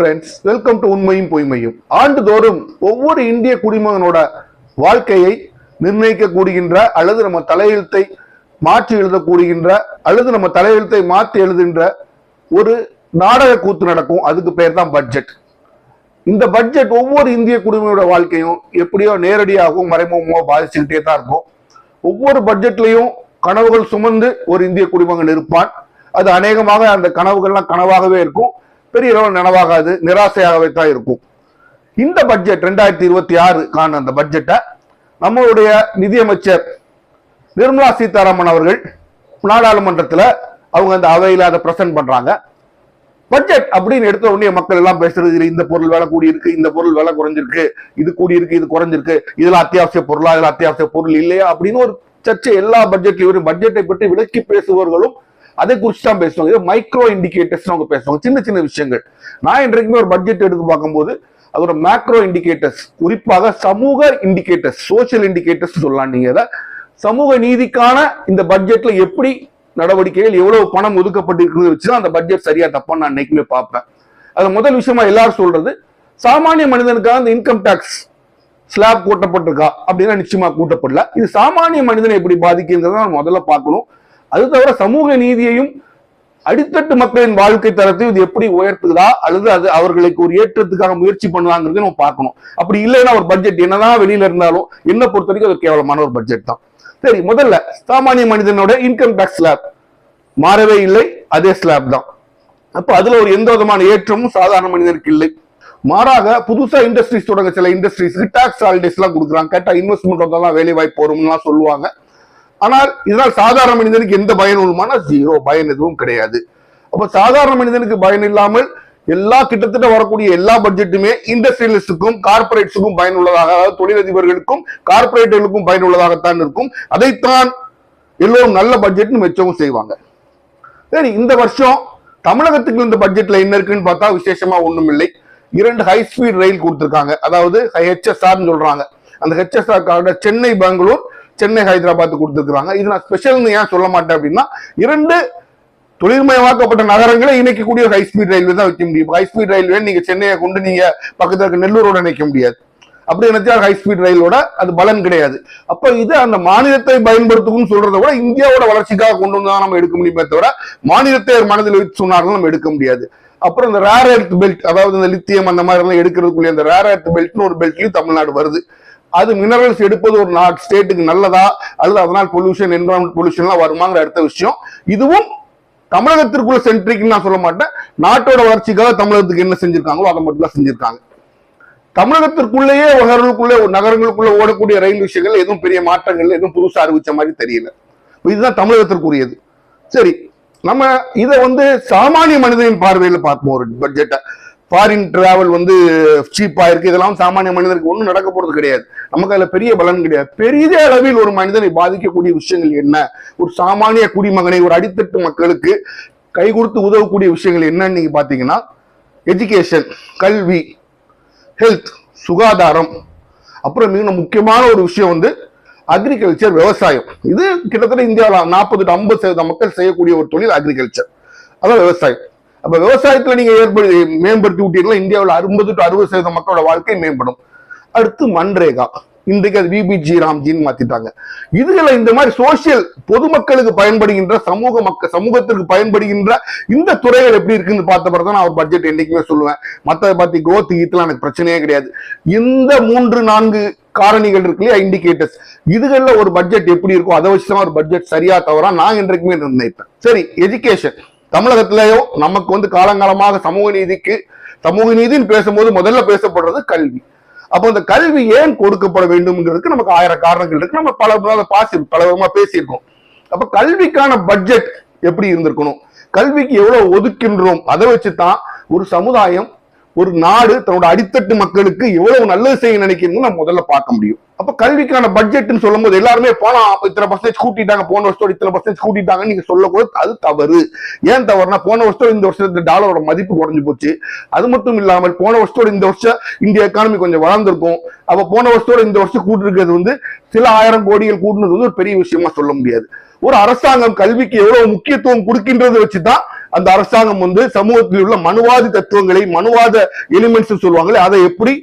Friends, welcome to உண்மையும் பொய்மையும். ஆண்டுதோறும் ஒவ்வொரு இந்திய குடிமகனோட வாழ்க்கையை நிர்ணயிக்கக்கூடியன்ற அல்லது நம்ம தலையெழுத்தை மாற்றி எழுதக்கூடியன்ற அல்லது நம்ம தலையெழுத்தை மாற்றி எழுதுகின்ற ஒரு நாடக கூத்து நடக்கும். அதுக்கு பேர் தான் பட்ஜெட். இந்த பட்ஜெட் ஒவ்வொரு இந்திய குடிமகனோட வாழ்க்கையும் எப்படியோ நேரடியாகவும் மறைமுகமாக பாதிச்சுக்கிட்டே தான் இருக்கும். ஒவ்வொரு பட்ஜெட்லையும் கனவுகள் சுமந்து ஒரு இந்திய குடிமகன் இருப்பான். அது அநேகமாக அந்த கனவுகள்லாம் கனவாகவே இருக்கும், பெரிய அளவு நனவாகாது, நிராசையாகவே தான் இருக்கும். இந்த பட்ஜெட் 2026 அந்த பட்ஜெட்டை நம்மளுடைய நிதியமைச்சர் நிர்மலா சீதாராமன் அவர்கள் நாடாளுமன்றத்தில் அவங்க அந்த அவையில் அதை பிரசன்ட் பண்றாங்க. பட்ஜெட் அப்படின்னு எடுத்த உடனே மக்கள் எல்லாம் பேசுறது, இந்த பொருள் விலை கூடி இருக்கு, இந்த பொருள் விலை குறைஞ்சிருக்கு, இது கூடி இருக்கு, இது குறைஞ்சிருக்கு, இதெல்லாம் அத்தியாவசிய பொருளா, இதெல்லாம் அத்தியாவசிய பொருள் இல்லையா அப்படின்னு ஒரு சர்ச்சை எல்லா பட்ஜெட்லையும். பட்ஜெட்டை பற்றி விளக்கி பேசுபவர்களும் அதை குறித்து தான் பேசுவாங்க. இது மைக்ரோ இண்டிகேட்டர்ஸ் அவங்க பேசுவாங்க, சின்ன சின்ன விஷயங்கள். நான் இன்றைக்குமே ஒரு பட்ஜெட் எடுத்து பார்க்கும்போது அதோட மேக்ரோ இண்டிகேட்டர்ஸ், குறிப்பாக சமூக இண்டிகேட்டர்ஸ், சோசியல் இண்டிகேட்டர்ஸ் சொல்லலாம். நீங்க அதை சமூக நீதிக்கான இந்த பட்ஜெட்ல எப்படி நடவடிக்கைகள், எவ்வளவு பணம் ஒதுக்கப்பட்டிருக்கிறது வச்சுதான் அந்த பட்ஜெட் சரியா தப்பான்னு நான் இன்னைக்குமே பார்ப்பேன். அது முதல் விஷயமா எல்லாரும் சொல்றது, சாமானிய மனிதனுக்காக அந்த இன்கம் டாக்ஸ் ஸ்லாப் கூட்டப்பட்டிருக்கா அப்படின்னா நிச்சயமா கூட்டப்படல. இது சாமானிய மனிதனை எப்படி பாதிக்குங்கிறத முதல்ல பார்க்கணும். அது தவிர சமூக நீதியையும் அடித்தட்டு மக்களின் வாழ்க்கை தரத்தையும் இது எப்படி உயர்த்துதா அல்லது அது அவர்களுக்கு ஒரு ஏற்றத்துக்காக முயற்சி பண்ணுவாங்கிறது நம்ம பார்க்கணும். அப்படி இல்லைன்னா ஒரு பட்ஜெட் என்னதான் வெளியில இருந்தாலும் என்ன பொறுத்த வரைக்கும் அது கேவலமான ஒரு பட்ஜெட் தான். சரி, முதல்ல சாமானிய மனிதனோட இன்கம் டாக்ஸ் ஸ்லாப் மாறவே இல்லை, அதே ஸ்லாப் தான். அப்ப அதுல ஒரு எந்த விதமான ஏற்றமும் சாதாரண மனிதனுக்கு இல்லை. மாறாக புதுசா இண்டஸ்ட்ரீஸ் தொடங்க சில இண்டஸ்ட்ரீஸ்க்கு டாக்ஸ் ஹாலிடேஸ் எல்லாம் கொடுக்குறாங்க. கேட்டா இன்வெஸ்ட்மெண்ட் வந்தாலும் வேலை வாய்ப்பு வரும்லாம் சொல்லுவாங்க. ஆனால் இதனால் சாதாரண மனிதனுக்கு எந்த பயனும் உள்ளமான ஜீரோ, பயன் எதுவும் கிடையாது. அப்ப சாதாரண மனிதனுக்கு பயன் இல்லாமல் எல்லா கிட்டத்தட்ட வரக்கூடிய எல்லா பட்ஜெட்டுமே இண்டஸ்ட்ரியலிஸ்டுக்கும் கார்பரேட்ஸுக்கும் பயனுள்ளதாக, அதாவது தொழிலதிபர்களுக்கும் கார்பரேட்டுகளுக்கும் பயனுள்ளதாகத்தான் இருக்கும். அதைத்தான் எல்லோரும் நல்ல பட்ஜெட்னு மெச்சவும் செய்வாங்க. சரி, இந்த வருஷம் தமிழகத்துக்கு இந்த பட்ஜெட்ல என்ன இருக்குன்னு பார்த்தா விசேஷமா ஒண்ணும் இல்லை. 2 ஹை ஸ்பீட் ரயில் கொடுத்திருக்காங்க, அதாவது HSR சொல்றாங்க. அந்த HSR சென்னை பெங்களூர், சென்னை ஹைதராபாத் கொடுத்திருக்காங்க. இது நான் ஸ்பெஷல்னு ஏன் சொல்ல மாட்டேன் அப்படின்னா, 2 தொழில்மயமாக்கப்பட்ட நகரங்களை இணைக்கக்கூடிய ஹை ஸ்பீட் ரயில்வே தான் வைக்க முடியும். ஹை ஸ்பீட் ரயில்வே நீங்க சென்னையை கொண்டு நீங்க பக்கத்துல இருக்க நெல்லூரோட இணைக்க முடியாது. அப்படி நினைச்சா ஹை ஸ்பீட் ரயிலோட அது பலன் கிடையாது. அப்ப இது அந்த மாநிலத்தை பயன்படுத்தும் சொல்றதை விட இந்தியாவோட வளர்ச்சிக்காக கொண்டு வந்தா நம்ம எடுக்க முடியுமே தவிர மாநிலத்தை மனதில் வைத்து சொன்னார்கள் நம்ம எடுக்க முடியாது. அப்புறம் இந்த ரேர் எர்த் பெல்ட், அதாவது இந்த லித்தியம் அந்த மாதிரி எல்லாம் எடுக்கிறதுக்குள்ளே அந்த ரேர் எர்த் பெல்ட்னு ஒரு பெல்ட்லயும் தமிழ்நாடு வருது. அது மினரல்ஸ் எடுப்பது ஒரு ஸ்டேட்டுக்கு நல்லதா அல்லது அதனால் பொல்யூஷன், என்விரான்மெண்ட் பொல்யூஷன் எல்லாம் வருமாங்கிற அடுத்த விஷயம். இதுவும் தமிழகத்திற்குள்ள சென்ட்ரிக் நான் சொல்ல மாட்டேன். நாட்டோட வளர்ச்சிக்காக தமிழகத்துக்கு என்ன செஞ்சிருக்காங்களோ அதை மட்டும் தான் செஞ்சிருக்காங்க. தமிழகத்திற்குள்ளேயே நகரங்களுக்குள்ள ஓடக்கூடிய ரயில் விஷயங்கள் எதுவும் பெரிய மாற்றங்கள் எதுவும் புதுசா அறிவிச்ச மாதிரி தெரியல. இதுதான் தமிழகத்திற்குரியது. சரி, நம்ம இதை சாமானிய மனிதனின் பார்வையில பார்ப்போம். ஒரு பட்ஜெட்டை ஃபாரின் டிராவல் சீப்பா இருக்கு, இதெல்லாம் சாமானிய மனிதனுக்கு ஒன்றும் நடக்க போறது கிடையாது. நமக்கு அதுல பெரிய பலன் கிடையாது. பெரிய அளவில் ஒரு மனிதனை பாதிக்கக்கூடிய விஷயங்கள் என்ன, ஒரு சாமானிய குடிமகனை, ஒரு அடித்தட்டு மக்களுக்கு கை கொடுத்து உதவக்கூடிய விஷயங்கள் என்னன்னு நீங்க பாத்தீங்கன்னா, எஜுகேஷன், கல்வி, ஹெல்த், சுகாதாரம். அப்புறம் மிக முக்கியமான ஒரு விஷயம் அக்ரிகல்ச்சர், விவசாயம். இது கிட்டத்தட்ட இந்தியாவில் 40-50% மக்கள் செய்யக்கூடிய ஒரு தொழில் அக்ரிகல்ச்சர், அதான் விவசாயம். அப்ப விவசாயத்துல நீங்க மேம்படுத்தி விட்டீங்கன்னா இந்தியாவில் 60-60% மக்களோட வாழ்க்கை மேம்படும். அடுத்து மன்ரேகா, இன்றைக்கு அது விபிஜி ராம்ஜின்னு மாத்திட்டாங்க. இதுல இந்த மாதிரி சோசியல், பொதுமக்களுக்கு பயன்படுகின்ற சமூகத்திற்கு பயன்படுகின்ற இந்த துறைகள் எப்படி இருக்குன்னு பார்த்த பிறகு நான் ஒரு பட்ஜெட் என்னைக்குமே சொல்லுவேன். மற்றதை பத்தி growth ஈத்துல எனக்கு பிரச்சனையே கிடையாது. இந்த 3-4 காரணிகள் இருக்கு இல்லையா, இண்டிகேட்டர்ஸ், இதுகள்ல ஒரு பட்ஜெட் எப்படி இருக்கும் அதை வச்சுதான் ஒரு பட்ஜெட் சரியா தவறா நான் என்றைக்குமே நிர்ணயிப்பேன். சரி, எஜுகேஷன் தமிழகத்திலேயோ நமக்கு காலங்காலமாக சமூக நீதின்னு பேசும்போது முதல்ல பேசப்படுறது கல்வி. அப்போ அந்த கல்வி ஏன் கொடுக்கப்பட வேண்டும்ங்கிறதுக்கு நமக்கு 1000 காரணங்கள் இருக்கு. நம்ம பல விதமா பேசியிருக்கோம். அப்ப கல்விக்கான பட்ஜெட் எப்படி இருந்திருக்கணும், கல்விக்கு எவ்வளவு ஒதுக்கின்றோம், அதை வச்சுதான் ஒரு சமுதாயம், ஒரு நாடு தன்னோட அடித்தட்டு மக்களுக்கு எவ்வளவு நல்லது செய்ய நினைக்கணும்னு நம்ம முதல்ல பார்க்க முடியும். அப்ப கல்விக்கான பட்ஜெட்னு சொல்லும் போது எல்லாருமே போனா இத்தனை % கூட்டிட்டாங்க, போன வருஷத்தோட இத்தனை % கூட்டிட்டாங்கன்னு நீங்க சொல்லக்கூடாது. அது தவறு. ஏன் தவறுனா, போன வருஷத்தோட இந்த வருஷத்துல டாலரோட மதிப்பு குறைஞ்சு போச்சு. அது மட்டும் இல்லாமல் போன வருஷத்தோட இந்த வருஷம் இந்திய எக்கானமி கொஞ்சம் வளர்ந்துருக்கும். அப்ப போன வருஷத்தோட இந்த வருஷம் கூட்டிருக்கிறது சில 1000 கோடிகள் கூட்டினது ஒரு பெரிய விஷயமா சொல்ல முடியாது. ஒரு அரசாங்கம் கல்விக்கு எவ்வளவு முக்கியத்துவம் கொடுக்கின்றது வச்சுதான் அந்த அரசாங்கம் வந்து சமூகத்தில் உள்ள மனுவாதி தத்துவங்களை, மனுவாத எலிமெண்ட்ஸ் சொல்லுவாங்களே, அதை எப்படி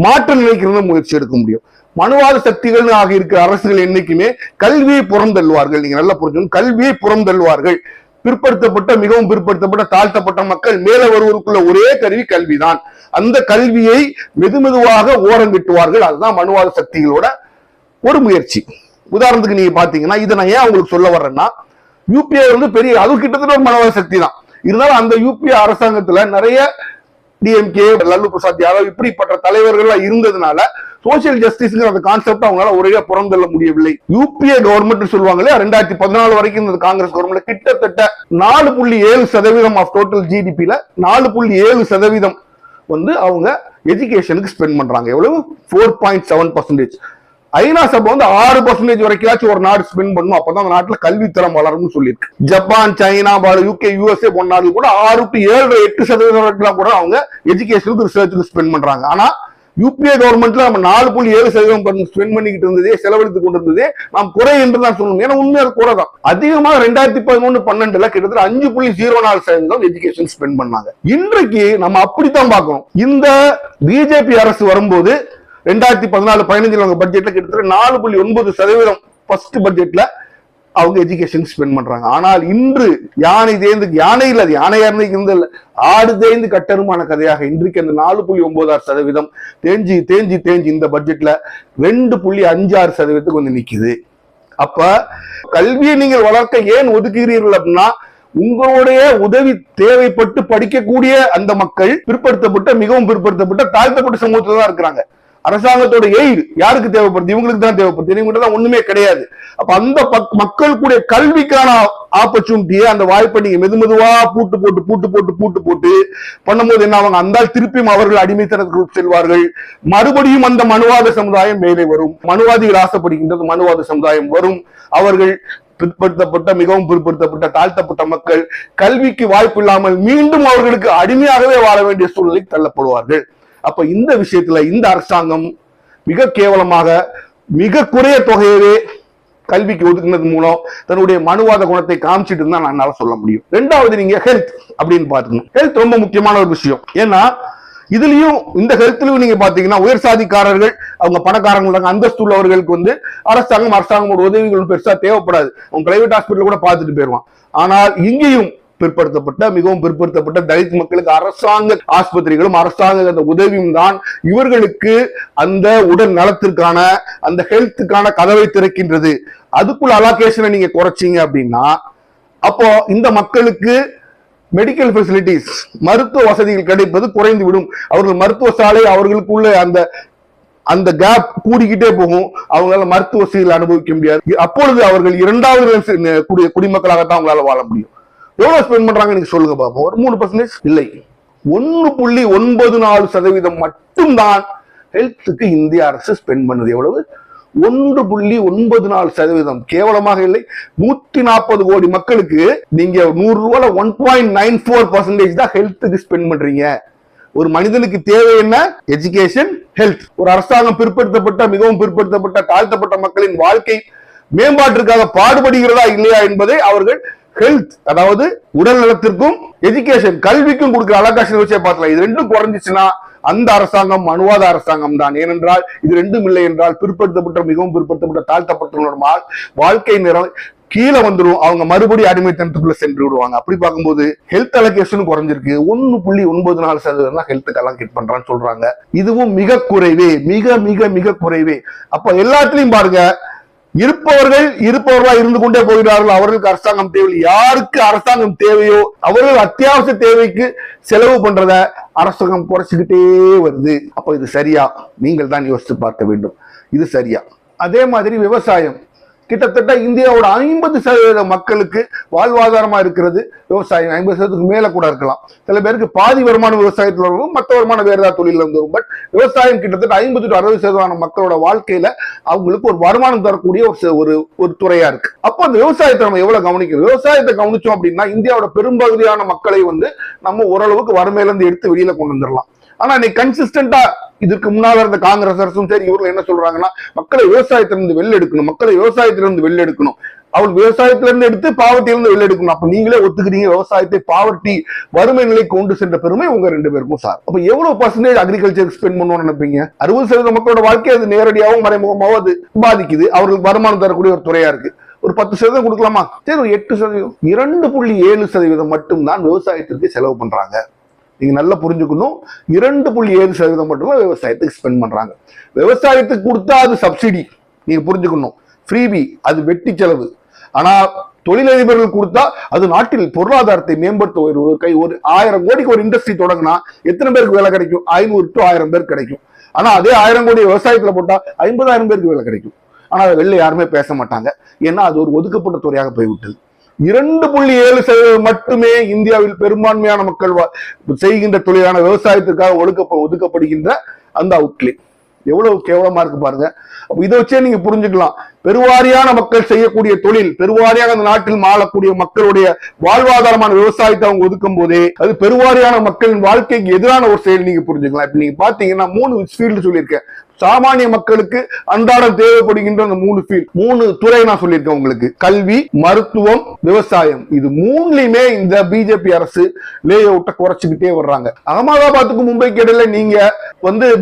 மாற்ற நினைக்கிறது முயற்சி எடுக்க முடியும். மனுவாத சக்திகள் ஆக இருக்கிற அரசுகள் என்னைக்குமே கல்வியை புறந்தள்ளுவார்கள். நீங்க நல்லா புரிஞ்சுக்கணும், கல்வியை புறந்தள்ளுவார்கள். பிற்படுத்தப்பட்ட, மிகவும் பிற்படுத்தப்பட்ட, தாழ்த்தப்பட்ட மக்கள் மேல வருவதற்குள்ள ஒரே கருவி கல்விதான். அந்த கல்வியை மெதுமெதுவாக ஓரங்கிட்டுவார்கள். அதுதான் மனுவாத சக்திகளோட ஒரு முயற்சி. உதாரணத்துக்கு நீங்க பாத்தீங்கன்னா, இதை நான் ஏன் உங்களுக்கு சொல்ல வர்றேன்னா, யூபிஏ வந்து பெரிய, அது கிட்டத்தட்ட ஒரு மனவாத சக்தி தான். இருந்தாலும் அந்த யூபிஏ அரசாங்கத்துல நிறைய டிஎம்கே, லல்லு பிரசாத் யாதவ் இப்படிப்பட்ட தலைவர்கள் இருந்ததுனால சோசியல் ஜஸ்டிஸ்ங்கிற அந்த கான்செப்ட் அவங்களால ஒரே புறந்தள்ள முடியவில்லை. யூபிஏ கவர்மெண்ட் சொல்லுவாங்களே, 2014 வரைக்கும் இந்த காங்கிரஸ் கவர்மெண்ட் கிட்டத்தட்ட 4.7% ஆஃப் டோட்டல் ஜிடிபில 4.7% வந்து அவங்க எஜுகேஷனுக்கு ஸ்பெண்ட் பண்றாங்க. எவ்வளவு? 4.7%. ஐநா சபை வந்து 6% வரைக்கும் ஒரு நாடு ஸ்பெண்ட் பண்ணும், அப்பதான் அந்த நாட்டுல கல்வித்தரம் வளரும்னு சொல்லியிருக்கு. ஜப்பான், சைனா, யூகே, யூஎஸ்ஏ போன்ற நாடுகள் கூட 6 to 7, 8% வரைக்கும் கூட அவங்க எஜுகேஷனுக்கு, ரிசர்ச்சுக்கு ஸ்பெண்ட் பண்றாங்க. ஆனா யூபிஏ கவர்மெண்ட்ல நம்ம 4.7% ஸ்பெண்ட் பண்ணிக்கிட்டு இருந்ததே, செலவழித்துக் கொண்டிருந்ததே நாம் குறை என்று தான் சொல்லணும். ஏன்னா உண்மையாக குறை தான். அதிகமாக 2011-12 கிட்டத்தட்ட 5.04% எஜுகேஷன் ஸ்பெண்ட் பண்ணாங்க. இன்றைக்கு நம்ம அப்படித்தான் பார்க்கணும். இந்த பிஜேபி அரசு வரும்போது 2014-15 அவங்க பட்ஜெட்ல கிட்டத்தட்ட 4.9% ஃபர்ஸ்ட் பட்ஜெட்ல அவங்க எஜுகேஷன் ஸ்பெண்ட் பண்றாங்க. ஆனால் இன்று யானை தேய்ந்து, யானை இல்ல, யானையா இருந்த ஆடு தேய்ந்து கட்டருமான கதையாக இன்றைக்கு அந்த 4.96% தேஞ்சி தேஞ்சி தேஞ்சி இந்த பட்ஜெட்ல 2.56% வந்து நிக்குது. அப்ப கல்வியை நீங்கள் வளர்க்க ஏன் ஒதுக்குகிறீர்கள் அப்படின்னா, உங்களுடைய உதவி தேவைப்பட்டு படிக்கக்கூடிய அந்த மக்கள் பிற்படுத்தப்பட்ட, மிகவும் பிற்படுத்தப்பட்ட, தாழ்த்தப்பட்ட சமூகத்துல தான் இருக்கிறாங்க. அரசாங்கத்தோட எய்டு யாருக்கு தேவைப்படுது? இவங்களுக்கு தான் தேவைப்படுது. இவங்க தான் ஒண்ணுமே கிடையாது. அப்ப அந்த மக்களுடைய கல்விக்கான ஆப்பர்ச்சுனிட்டியை, அந்த வாய்ப்பை நீங்க மெதுமெதுவா பூட்டு போட்டு பண்ணும்போது என்ன ஆவாங்க? அந்த திருப்பியும் அவர்கள் அடிமைத்தனத்திற்கு செல்வார்கள். மறுபடியும் அந்த மனுவாத சமுதாயம் மேலே வரும். மனுவாதிகள் ஆசைப்படுகின்றது மனுவாத சமுதாயம் வரும். அவர்கள் பிற்படுத்தப்பட்ட, மிகவும் பிற்படுத்தப்பட்ட, தாழ்த்தப்பட்ட மக்கள் கல்விக்கு வாய்ப்பு இல்லாமல் மீண்டும் அவர்களுக்கு அடிமையாகவே வாழ வேண்டிய சூழ்நிலைக்கு தள்ளப்படுவார்கள். அப்ப இந்த விஷயத்துல இந்த அரசாங்கம் மிக கேவலமாக, மிக குறைய தொகையவே கல்விக்கு ஒதுக்குனது மூலம் தன்னுடைய மனுவாத குணத்தை காமிச்சிட்டு இருந்தா என்னால சொல்ல முடியும். ரெண்டாவது, நீங்க ஹெல்த் அப்படின்னு பாத்துக்கணும். ஹெல்த் ரொம்ப முக்கியமான ஒரு விஷயம். ஏன்னா இதுலயும், இந்த ஹெல்த்லயும் நீங்க பாத்தீங்கன்னா, உயர் சாதிக்காரர்கள், அவங்க பணக்காரங்க, அந்தஸ்து உள்ளவர்களுக்கு வந்து அரசாங்கமோட உதவிகள் பெருசா தேவைப்படாது. அவங்க பிரைவேட் ஹாஸ்பிட்டல் கூட பார்த்துட்டு போயிருவான். ஆனால் இங்கேயும் பிற்படுத்தப்பட்ட, மிகவும் பிற்படுத்தப்பட்ட தலித் மக்களுக்கு அரசாங்க ஆஸ்பத்திரிகளும் அரசாங்க அந்த உதவியும் தான் இவர்களுக்கு அந்த உடல் நலத்திற்கான, அந்த ஹெல்த்துக்கான கதவை திறக்கின்றது. அதுக்குள்ள அலோகேஷனை நீங்க குறைச்சிங்க அப்படின்னா, அப்போ இந்த மக்களுக்கு மெடிக்கல் ஃபெசிலிட்டிஸ், மருத்துவ வசதிகள் கிடைப்பது குறைந்து விடும். அவர்கள் மருத்துவ சாலை, அவர்களுக்குள்ள அந்த கேப் கூடிக்கிட்டே போகும். அவங்களால மருத்துவ வசதிகள் அனுபவிக்க முடியாது. அப்பொழுது அவர்கள் இரண்டாவது குடிமக்களாகத்தான் அவங்களால வாழ முடியும். எவ்வளவு ஸ்பெண்ட் பண்றாங்க நீங்க சொல்லுங்க பாப்போம். ஒரு 3% இல்லை, 1.94% மட்டும்தான் ஹெல்த்துக்கு இந்திய அரசு ஸ்பெண்ட் பண்ணுது. எவ்வளவு? 1.94%. கேவலமாக இல்லை. 140 கோடி மக்களுக்கு நீங்க 100 ரூபாய் 1.94% தான் ஹெல்த்துக்கு ஸ்பெண்ட் பண்றீங்க. ஒரு மனிதனுக்கு தேவை என்ன? Education, health. ஒரு அரசாங்கம் பிற்படுத்தப்பட்ட, மிகவும் பிற்படுத்தப்பட்ட, தாழ்த்தப்பட்ட மக்களின் வாழ்க்கை மேம்பாட்டிற்காக பாடுபடுகிறதா இல்லையா என்பதை அவர்கள் ஹெல்த், அதாவது உடல் நலத்திற்கும் எஜுகேஷன், கல்விக்கும் கொடுக்கிற அலோகேஷன் வச்சே பார்க்கலாம். இது ரெண்டும் குறைஞ்சிச்சுன்னா அந்த அரசாங்கம் மனுவாத அரசாங்கம் தான். ஏனென்றால் இது ரெண்டும் இல்லை என்றால் பிற்படுத்தப்பட்ட, மிகவும் பிற்படுத்தப்பட்ட, தாழ்த்தப்பட்டவங்களோட வாழ்க்கை நிறம் கீழே வந்துடும். அவங்க மறுபடியும் அடிமைத்தனத்துக்குள்ள சென்று விடுவாங்க. அப்படி பார்க்கும்போது ஹெல்த் அலோகேஷன் குறைஞ்சிருக்கு. 1.94% தான் ஹெல்த்துக்கு அலோகேட் பண்றான்னு சொல்றாங்க. இதுவும் மிக குறைவே, மிக மிக மிக குறைவே. அப்ப எல்லாத்துலயும் பாருங்க, இருப்பவர்களா இருந்து கொண்டே போகிறார்கள். அவர்களுக்கு அரசாங்கம் தேவையில்லை. யாருக்கு அரசாங்கம் தேவையோ அவர்கள் அத்தியாவசிய தேவைக்கு செலவு பண்றத அரசாங்கம் குறைச்சிக்கிட்டே வருது. அப்ப இது சரியா? நீங்கள் தான் யோசித்து பார்க்க வேண்டும். இது சரியா? அதே மாதிரி விவசாயம், கிட்டத்தட்ட இந்தியாவோட 50% மக்களுக்கு வாழ்வாதாரமா இருக்கிறது விவசாயம். 50% மேல கூட இருக்கலாம். சில பேருக்கு பாதி வருமானம் விவசாயத்துல இருக்கும், மற்ற வருமானம் வேற ஏதாவது தொழில இருந்து வரும். பட் விவசாயம் கிட்டத்தட்ட 50 to 60% மக்களோட வாழ்க்கையில அவங்களுக்கு ஒரு வருமானம் தரக்கூடிய ஒரு துறையா இருக்கு. அப்போ அந்த விவசாயத்தை நம்ம எவ்வளவு கவனிக்கணும்? விவசாயத்தை கவனிச்சோம் அப்படின்னா இந்தியாவோட பெரும்பகுதியான மக்களை வந்து நம்ம ஓரளவுக்கு வறுமையில இருந்து எடுத்து வெளியில கொண்டு வந்துடலாம். ஆனா இன்னைக்கு கன்சிஸ்டன்டா இதுக்கு முன்னால இருந்த காங்கிரஸ் அரசும் சரி, இவர்கள் என்ன சொல்றாங்கன்னா, மக்களை விவசாயத்திலிருந்து வெளில எடுக்கணும், மக்களை விவசாயத்திலிருந்து வெளில எடுக்கணும். அவள் விவசாயத்துல இருந்து எடுத்து பாவர்ட்டியிலிருந்து வெளில எடுக்கணும். அப்ப நீங்களே ஒத்துக்கிறீங்க விவசாயத்தை பாவர்ட்டி வறுமை நிலை கொண்டு சென்ற பெருமை உங்க 2 பேருக்கும் சார். அப்ப எவ்வளவு பர்சன்டேஜ் அக்ரிகல்ச்சர் ஸ்பெண்ட் பண்ணுவோம்னு நினைப்பீங்க? 60% மக்களோட வாழ்க்கை அது நேரடியாகவும் மறைமுகமாகவும் அது பாதிக்குது. அவர்களுக்கு வருமானம் தரக்கூடிய ஒரு துறையா இருக்கு. ஒரு 10% கொடுக்கலாமா? சரி, ஒரு 8%, 2.7% மட்டும்தான் விவசாயத்திற்கு செலவு பண்றாங்க. நீங்க நல்லா புரிஞ்சுக்கணும். 2.7% மட்டும்தான் விவசாயத்துக்கு ஸ்பெண்ட் பண்றாங்க. விவசாயத்துக்கு கொடுத்தா அது சப்சிடி, நீங்க புரிஞ்சுக்கணும். ஃப்ரீபி, அது வெட்டி செலவு. ஆனா தொழிலதிபர்கள் கொடுத்தா அது நாட்டில் பொருளாதாரத்தை மேம்படுத்த ஒரு 1000 கோடிக்கு ஒரு இண்டஸ்ட்ரி தொடங்கினா எத்தனை பேருக்கு வேலை கிடைக்கும்? 500 to 1000 பேருக்கு கிடைக்கும். ஆனா அதே 1000 கோடி விவசாயத்துல போட்டா 50,000 பேருக்கு வேலை கிடைக்கும். ஆனா அதை வெளில யாருமே பேச மாட்டாங்க. ஏன்னா அது ஒரு ஒதுக்கப்பட்ட துறையாக போய்விட்டது. 2.7% மட்டுமே இந்தியாவில் பெரும்பான்மையான மக்கள் செய்கின்ற தொழிலான விவசாயத்திற்காக ஒதுக்கப்படுகின்ற அந்த அவுட்லே எவ்வளவு கேவலமா இருக்கு பாருங்க. இதை வச்சே நீங்க புரிஞ்சுக்கலாம். பெருவாரியான மக்கள் செய்யக்கூடிய தொழில், பெருவாரியாக அந்த நாட்டில் வாழக்கூடிய மக்களுடைய வாழ்வாதாரமான விவசாயத்தை அவங்க ஒதுக்கும் போதே அது பெருவாரியான மக்களின் வாழ்க்கைக்கு எதிரான ஒரு செயல். நீங்க புரிஞ்சுக்கலாம். இப்ப நீங்க பாத்தீங்கன்னா 3 ஃபீல்டு சொல்லியிருக்கேன். சாமானிய மக்களுக்கு அன்றாடம் தேவைப்படுகின்ற அந்த 3 துறை நான் சொல்லியிருக்கேன் உங்களுக்கு. கல்வி, மருத்துவம், விவசாயம். இது 3லயுமே இந்த பிஜேபி அரசு லே அவுட்டை குறைச்சுக்கிட்டே வர்றாங்க. அகமதாபாத்துக்கு மும்பைக்கு இடையில நீங்க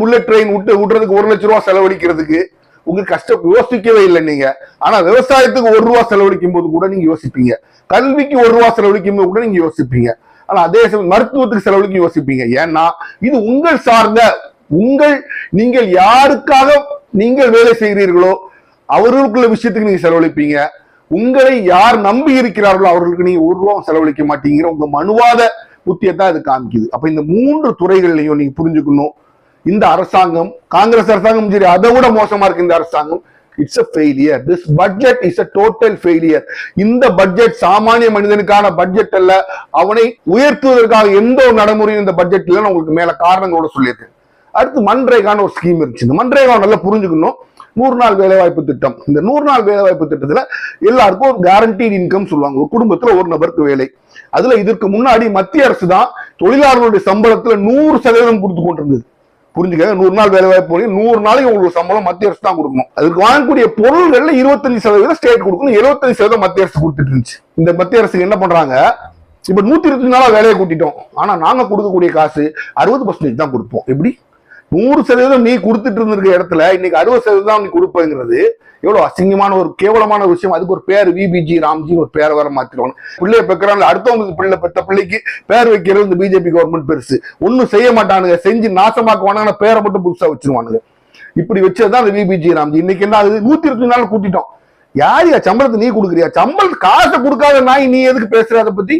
புல்லட் ட்ரெயின் விட்டுறதுக்கு 1 லட்சம் ரூபாய் செலவழிக்கிறதுக்கு உங்களுக்கு கஷ்டம் யோசிக்கவே இல்லை நீங்க. ஆனா விவசாயத்துக்கு 1 ரூபாய் செலவழிக்கும் போது கூட நீங்க யோசிப்பீங்க. கல்விக்கு 1 ரூபாய் செலவழிக்கும் போது கூட நீங்க யோசிப்பீங்க. ஆனா அதே சமயம் மருத்துவத்துக்கு செலவழிக்க யோசிப்பீங்க. ஏன்னா இது உங்கள் சார்ந்த நீங்கள் யாருக்காக நீங்கள் வேலை செய்கிறீர்களோ அவர்களுக்குள்ள விஷயத்துக்கு நீங்க செலவழிப்பீங்க. உங்களை யார் நம்பி இருக்கிறார்களோ அவர்களுக்கு நீங்க 1 ரூபாய் செலவழிக்க மாட்டீங்கிற உங்க மனுவாத புத்தியத்தான் இது காமிக்குது. அப்ப இந்த 3 துறைகள்லையும் நீங்க புரிஞ்சுக்கணும். இந்த அரசாங்கம், காங்கிரஸ் அரசாங்கம் சரி, அதை விட மோசமா இருக்கு இந்த அரசாங்கம். It's a failure. This budget is a total failure. இந்த பட்ஜெட் சாமானிய மனிதனுக்கான பட்ஜெட் அல்ல. அவனை உயர்த்துவதற்காக எந்த ஒரு நடைமுறையும் இந்த பட்ஜெட்ல உங்களுக்கு மேல காரணங்களோட சொல்லியிருக்கு. அடுத்து மன்ரேகான்னு ஒரு ஸ்கீம் இருந்துச்சு. இந்த மன்ரேகா நல்லா புரிஞ்சுக்கணும். 100 நாள் வேலைவாய்ப்பு திட்டம். இந்த 100 நாள் வேலைவாய்ப்பு திட்டத்துல எல்லாருக்கும் ஒரு கேரண்டீட் இன்கம் சொல்லுவாங்க. ஒரு குடும்பத்துல ஒரு நபருக்கு வேலை. அதுல இதற்கு முன்னாடி மத்திய அரசு தான் தொழிலாளர்களுடைய சம்பளத்துல 100% கொடுத்து கொண்டிருந்தது. புரிஞ்சுக்க, 100 நாள் வேலை வாய்ப்பு 100 நாளைக்கு உங்களுக்கு சம்பளம் மத்திய அரசு தான் கொடுக்கணும். அதுக்கு வாங்கக்கூடிய பொருள்கள்ல 25% ஸ்டேட் கொடுக்கணும், 75% மத்திய அரசு கொடுத்துட்டு இருந்துச்சு. இந்த மத்திய அரசுக்கு என்ன பண்றாங்க, இப்ப 125 நாளா வேலையை கூட்டிட்டோம், ஆனா நாங்க கொடுக்கக்கூடிய காசு 60% தான் கொடுப்போம். எப்படி 100% நீ கொடுத்துட்டு இருந்திருக்க இடத்துல இன்னைக்கு 60% தான் நீ கொடுப்பேங்கிறது எவ்வளவு அசிங்கமான ஒரு கேவலமான விஷயம். அதுக்கு ஒரு பேர் விபிஜி ராம்ஜி ஒரு பேரை வர மாத்திருவாங்க. பிள்ளைய பெக்கிறாங்க, அடுத்தவங்களுக்கு பிள்ளை பெற்ற பிள்ளைக்கு பேர் வைக்கிறது இந்த பிஜேபி கவர்மெண்ட் பெருசு. ஒன்னும் செய்ய மாட்டானுங்க, செஞ்சு நாசமாக்குவானுங்க, பேரை மட்டும் புதுசா வச்சிருவானுங்க. இப்படி வச்சதுதான் அந்த விபிஜி ராம்ஜி. இன்னைக்கு என்ன ஆகுது, 125 நாள் கூட்டிட்டோம். யாரியா சம்பளத்தை நீ கொடுக்குறியா? சம்பளம் காசை கொடுக்காத நாய் நீ எதுக்கு பேசுற? அதை பத்தி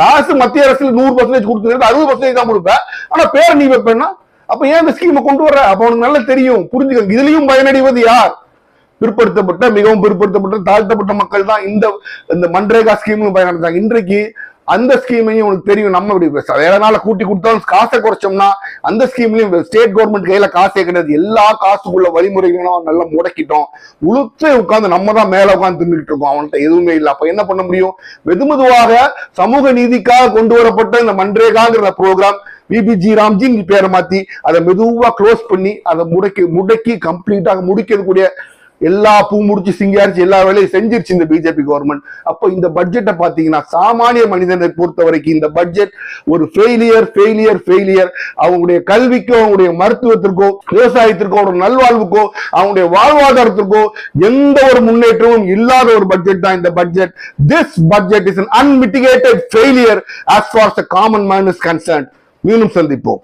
காசு மத்திய அரசுல 100% கொடுத்துருக்க, 60% தான் கொடுப்ப, ஆனா பேரை நீ வைப்பேன்னா அப்ப ஏன் இந்த ஸ்கீமை கொண்டு வர்ற? அப்ப அவனுக்கு நல்லா தெரியும், புரிஞ்சுக்க. இதுலயும் பயனடைவது யார்? பிற்படுத்தப்பட்ட, மிகவும் பிற்படுத்தப்பட்ட, தாழ்த்தப்பட்ட மக்கள் தான் இந்த மன்ரேகா ஸ்கீம்ல பயனடைந்தாங்க. இன்றைக்கு அந்த ஸ்கீமையும் உனக்கு தெரியும். நம்ம இப்படி பேச வேற நாள கூட்டி கொடுத்தாலும் காசை குறைச்சோம்னா அந்த ஸ்கீம்லயும் ஸ்டேட் கவர்மெண்ட் கையில காசே கிடையாது. எல்லா காசுக்குள்ள வழிமுறைகளும் நல்லா முடக்கிட்டோம். உளுத்து உட்கார்ந்து நம்ம தான் மேல உட்கார்ந்து தின்னுட்டு இருக்கோம். அவன்கிட்ட எதுவுமே இல்லை. அப்ப என்ன பண்ண முடியும்? வெதுமெதுவாக சமூக நீதிக்காக கொண்டு வரப்பட்ட இந்த மன்ரேகாங்கிற ப்ரோக்ராம் விபிஜி ராம்ஜி பேரை மாத்தி அதை மெதுவா க்ளோஸ் பண்ணி அதை முடக்கி கம்ப்ளீட்டாக முடிக்கக்கூடிய எல்லா பூ முடிச்சு சிங்காரிச்சு எல்லா வேலையும் செஞ்சிருச்சு இந்த பிஜேபி கவர்மெண்ட். அப்போ இந்த பட்ஜெட்டை பாத்தீங்கன்னா சாமானிய மனிதனை பொறுத்த வரைக்கும் இந்த பட்ஜெட் ஒரு ஃபெயிலியர். அவங்களுடைய கல்விக்கோ, அவங்களுடைய மருத்துவத்திற்கோ, விவசாயத்திற்கோ, ஒரு நல்வாழ்வுக்கோ, அவங்களுடைய வாழ்வாதாரத்திற்கோ எந்த ஒரு முன்னேற்றமும் இல்லாத ஒரு பட்ஜெட் தான் இந்த budget. This budget is an unmitigated failure as far as the common man is concerned. மீண்டும் சந்திப்போம்.